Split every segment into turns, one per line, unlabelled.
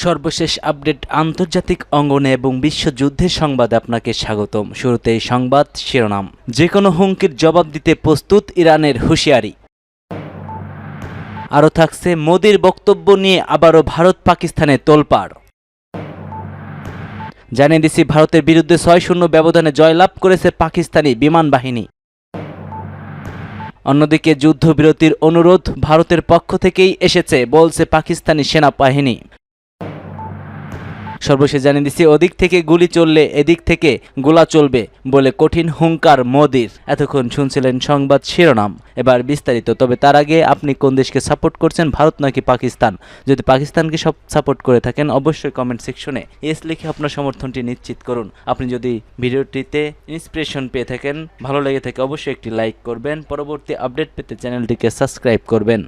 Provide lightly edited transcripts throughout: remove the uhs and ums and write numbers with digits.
সর্বশেষ আপডেট আন্তর্জাতিক অঙ্গনে এবং বিশ্বযুদ্ধের সংবাদে আপনাকে স্বাগতম। শুরুতেই সংবাদ শিরোনাম। যে কোনো হুমকির জবাব দিতে প্রস্তুত ইরানের হুঁশিয়ারি। আরও থাকছে মোদির বক্তব্য নিয়ে আবারও ভারত পাকিস্তানে তোলপাড়। জানিয়ে দিচ্ছি, ভারতের বিরুদ্ধে ৬-০ ব্যবধানে জয়লাভ করেছে পাকিস্তানি বিমান বাহিনী। অন্যদিকে যুদ্ধবিরতির অনুরোধ ভারতের পক্ষ থেকেই এসেছে বলছে পাকিস্তানি সেনাবাহিনী। সর্বশেষ জানিয়ে দিচ্ছি, ওদিক থেকে গুলি চললে এদিক থেকে গোলা চলবে বলে কঠিন হুঙ্কার মোদির। এতক্ষণ শুনছিলেন সংবাদ শিরোনাম, এবার বিস্তারিত। তবে তার আগে আপনি কোন দেশকে সাপোর্ট করছেন, ভারত নাকি পাকিস্তান? যদি পাকিস্তানকে সাপোর্ট করে থাকেন অবশ্যই কমেন্ট সেকশনে এস লিখে আপনার সমর্থনটি নিশ্চিত করুন। আপনি যদি ভিডিওটিতে ইন্সপিরেশন পেয়ে থাকেন, ভালো লেগে থাকে, অবশ্যই একটি লাইক করবেন। পরবর্তী আপডেট পেতে চ্যানেলটিকে সাবস্ক্রাইব করবেন।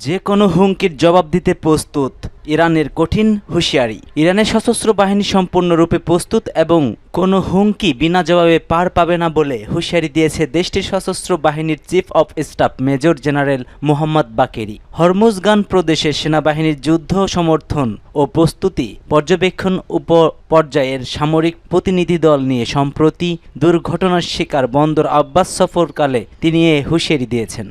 যে কোনো হুমকির জবাব দিতে প্রস্তুত ইরানের কঠিন হুঁশিয়ারি। ইরানের সশস্ত্র বাহিনী সম্পূর্ণরূপে প্রস্তুত এবং কোনো হুমকি বিনা জবাবে পার পাবে না বলে হুঁশিয়ারি দিয়েছে দেশটির সশস্ত্র বাহিনীর chief of staff major general Mohammad Bagheri. Hormozgan প্রদেশের সেনাবাহিনীর যুদ্ধ সমর্থন ও প্রস্তুতি পর্যবেক্ষণ উপপর্যায়ের সামরিক প্রতিনিধি দল নিয়ে সম্প্রতি দুর্ঘটনার শিকার বন্দর আব্বাস সফরকালে তিনি এ হুঁশিয়ারি দিয়েছেন।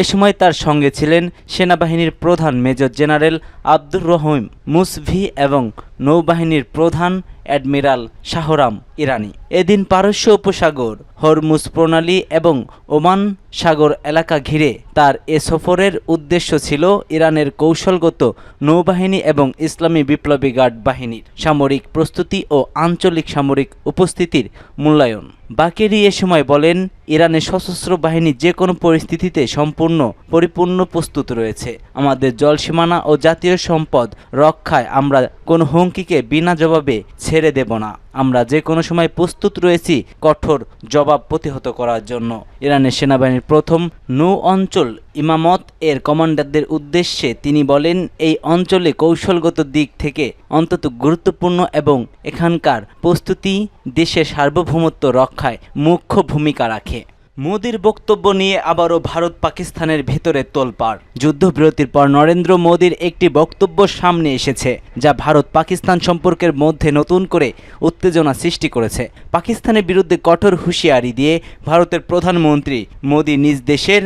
এ সময় তার সঙ্গে ছিলেন সেনাবাহিনীর প্রধান মেজর জেনারেল আব্দুর রহিম মুসভি এবং নৌবাহিনীর প্রধান অ্যাডমিরাল শাহরাম ইরানি। এদিন পারস্য উপসাগর, হরমুজ প্রণালী এবং ওমান সাগর এলাকা ঘিরে তার এ সফরের উদ্দেশ্য ছিল ইরানের কৌশলগত নৌবাহিনী এবং ইসলামী বিপ্লবী গার্ড বাহিনীর সামরিক প্রস্তুতি ও আঞ্চলিক সামরিক উপস্থিতির মূল্যায়ন। বাকেরি এ সময় বলেন, ইরানের সশস্ত্র বাহিনী যে কোনো পরিস্থিতিতে পরিপূর্ণ প্রস্তুত রয়েছে। আমাদের জলসীমানা ও জাতীয় সম্পদ রক্ষায় আমরা কোনো হুমকিকে বিনা জবাবে ছেড়ে দেব না। আমরা যে কোনো সময় প্রস্তুত রয়েছি কঠোর জবাব প্রতিহত করার জন্য। ইরানের সেনাবাহিনীর প্রথম নৌ অঞ্চল ইমামত এর কমান্ডারদের উদ্দেশ্যে তিনি বলেন, এই অঞ্চলে কৌশলগত দিক থেকে অত্যন্ত গুরুত্বপূর্ণ এবং এখানকার প্রস্তুতি দেশের সার্বভৌমত্ব রক্ষায় মুখ্য ভূমিকা রাখে। মোদির বক্তব্য নিয়ে আবারও ভারত পাকিস্তানের ভেতরে তোলপাড়। যুদ্ধবিরতির পর নরেন্দ্র মোদির একটি বক্তব্য সামনে এসেছে যা ভারত পাকিস্তান সম্পর্কের মধ্যে নতুন করে উত্তেজনা সৃষ্টি করেছে। পাকিস্তানের বিরুদ্ধে কঠোর হুঁশিয়ারি দিয়ে ভারতের প্রধানমন্ত্রী মোদি নিজ দেশের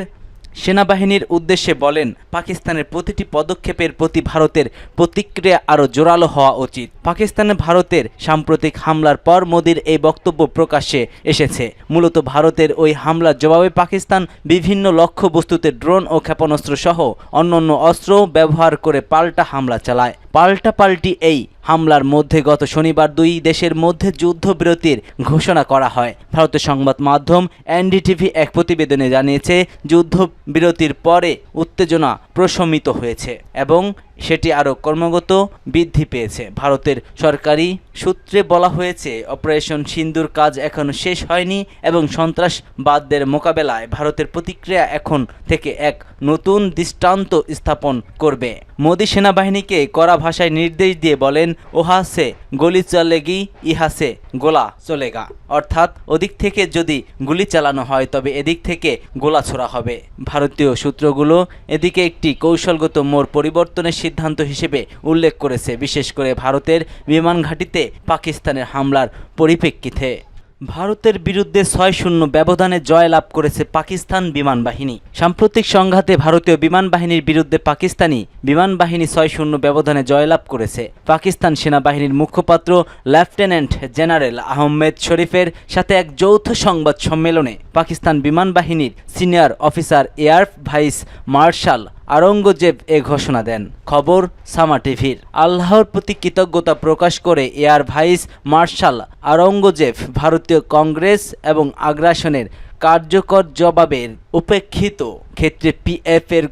সেনাবাহিনীর উদ্দেশ্যে বলেন, পাকিস্তানের প্রতিটি পদক্ষেপের প্রতি ভারতের প্রতিক্রিয়া আরও জোরালো হওয়া উচিত। পাকিস্তানে ভারতের সাম্প্রতিক হামলার পর মোদির এই বক্তব্য প্রকাশ্যে এসেছে। মূলত ভারতের ওই হামলার জবাবে পাকিস্তান বিভিন্ন লক্ষ্যবস্তুতে ড্রোন ও ক্ষেপণাস্ত্র সহ অন্যান্য অস্ত্র ব্যবহার করে পাল্টা হামলা চালায়। পাল্টাপাল্টি এই হামলার মধ্যে গত শনিবার দুই দেশের মধ্যে যুদ্ধবিরতির ঘোষণা করা হয়। ভারতের সংবাদ মাধ্যম এনডিটিভি এক প্রতিবেদনে জানিয়েছে, যুদ্ধবিরতির পরে উত্তেজনা প্রশমিত হয়েছে এবং সেটি আরও ক্রমাগত বৃদ্ধি পেয়েছে। ভারতের সরকারি সূত্রে বলা হয়েছে, অপারেশন সিন্দুর কাজ এখনও শেষ হয়নি এবং সন্ত্রাসবাদদের মোকাবেলায় ভারতের প্রতিক্রিয়া এখন থেকে এক নতুন দৃষ্টান্ত স্থাপন করবে। মোদি সেনাবাহিনীকে কড়া ভাষায় নির্দেশ দিয়ে বলেন, ওহা সে গলি চলেগি, ইহা সে গোলা চলেগা। অর্থাৎ ওদিক থেকে যদি গুলি চালানো হয় তবে এদিক থেকে গোলা ছোড়া হবে। ভারতীয় সূত্রগুলো এদিকে একটি কৌশলগত মোড় পরিবর্তনের সিদ্ধান্ত হিসেবে উল্লেখ করেছে, বিশেষ করে ভারতের বিমান ঘাঁটিতে পাকিস্তানের হামলার পরিপ্রেক্ষিতে। ভারতের বিরুদ্ধে ৬-০ ব্যবধানে জয়লাভ করেছে পাকিস্তান বিমান বাহিনী। সাম্প্রতিক সংঘাতে ভারতীয় বিমান বাহিনীর বিরুদ্ধে পাকিস্তানি বিমান বাহিনী ৬-০ ব্যবধানে জয়লাভ করেছে। পাকিস্তান সেনাবাহিনীর মুখপাত্র লেফটেন্যান্ট জেনারেল আহমেদ শরীফের সাথে এক যৌথ সংবাদ সম্মেলনে পাকিস্তান বিমান বাহিনীর senior officer air vice marshal Aurangzeb এ ঘোষণা দেন। খবর সামা টিভির। আল্লাহর প্রতি কৃতজ্ঞতা প্রকাশ করে এয়ার ভাইস মার্শাল আওরঙ্গজেব ভারতীয় কংগ্রেস এবং আগ্রাসনের কার্যকর জবাবের উপেক্ষিত ক্ষেত্রে পিএফ এর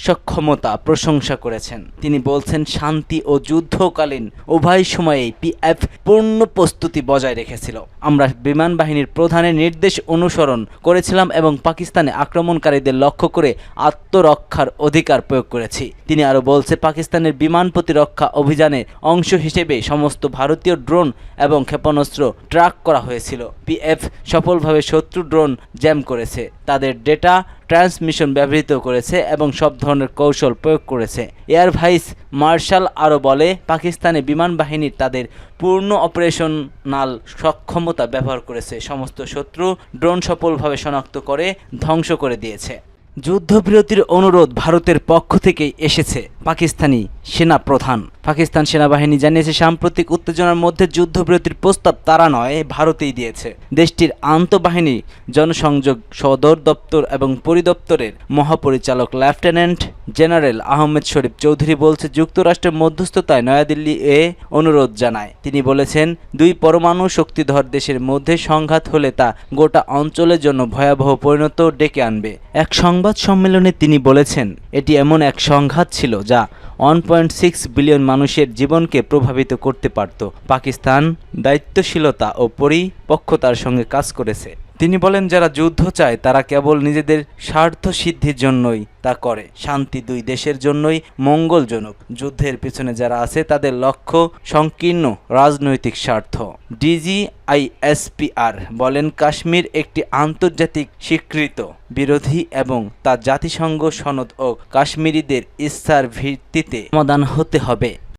সক্ষমতা প্রশংসা করেছেন। তিনি বলছেন, শান্তি ও যুদ্ধকালীন উভয় সময়েই পিএফ পূর্ণ প্রস্তুতি বজায় রেখেছিল। আমরা বিমান বাহিনীর প্রধানের নির্দেশ অনুসরণ করেছিলাম এবং পাকিস্তানে আক্রমণকারীদের লক্ষ্য করে আত্মরক্ষার অধিকার প্রয়োগ করেছি। তিনি আরও বলছে, পাকিস্তানের বিমান প্রতিরক্ষা অভিযানের অংশ হিসেবে সমস্ত ভারতীয় ড্রোন এবং ক্ষেপণাস্ত্র ট্র্যাক করা হয়েছিল। পিএফ সফলভাবে শত্রু ড্রোন জ্যাম করেছে, তাদের ডেটা ট্রান্সমিশন ব্যবহৃত করেছে এবং সব ধরনের ধরনের কৌশল প্রয়োগ করেছে। এয়ার ভাইস মার্শাল আরও বলে, পাকিস্তানি বিমান বাহিনী তাদের পূর্ণ অপারেশনাল সক্ষমতা ব্যবহার করেছে, সমস্ত শত্রু ড্রোন সফলভাবে শনাক্ত করে ধ্বংস করে দিয়েছে। যুদ্ধবিরতির অনুরোধ ভারতের পক্ষ থেকেই এসেছে পাকিস্তানি সেনা প্রধান। পাকিস্তান সেনাবাহিনী জানিয়েছে, সাম্প্রতিক উত্তেজনার মধ্যে যুদ্ধবিরতির প্রস্তাব তারা নয়, ভারতেই দিয়েছে। দেশটির আন্তঃবাহিনী জনসংযোগ সদর দপ্তর এবং পরিদপ্তরের মহাপরিচালক লেফটেন্যান্ট জেনারেল আহমেদ শরীফ চৌধুরী বলছে, যুক্তরাষ্ট্রের মধ্যস্থতায় নয়াদিল্লি এ অনুরোধ জানায়। তিনি বলেছেন, দুই পরমাণু শক্তিধর দেশের মধ্যে সংঘাত হলে তা গোটা অঞ্চলের জন্য ভয়াবহ পরিণত ডেকে আনবে। এক সংবাদ সম্মেলনে তিনি বলেছেন, এটি এমন এক সংঘাত ছিল যা 1.6 বিলিয়ন মানুষের জীবনকে প্রভাবিত করতে পারত। পাকিস্তান দায়িত্বশীলতা ও পরিপক্কতার সঙ্গে কাজ করেছে। তিনি বলেন, যারা যুদ্ধ চায় তারা কেবল নিজেদের স্বার্থ সিদ্ধির জন্যই তা করে। শান্তি দুই দেশের জন্যই মঙ্গলজনক। যুদ্ধের পিছনে যারা আছে তাদের লক্ষ্য সংকীর্ণ রাজনৈতিক স্বার্থ। DGISPR বলেন, কাশ্মীর একটি আন্তর্জাতিক স্বীকৃত বিরোধী এবং তা জাতিসংঘ সনদ ও কাশ্মীরিদের ইচ্ছার ভিত্তিতে সমাধান হতে হবে।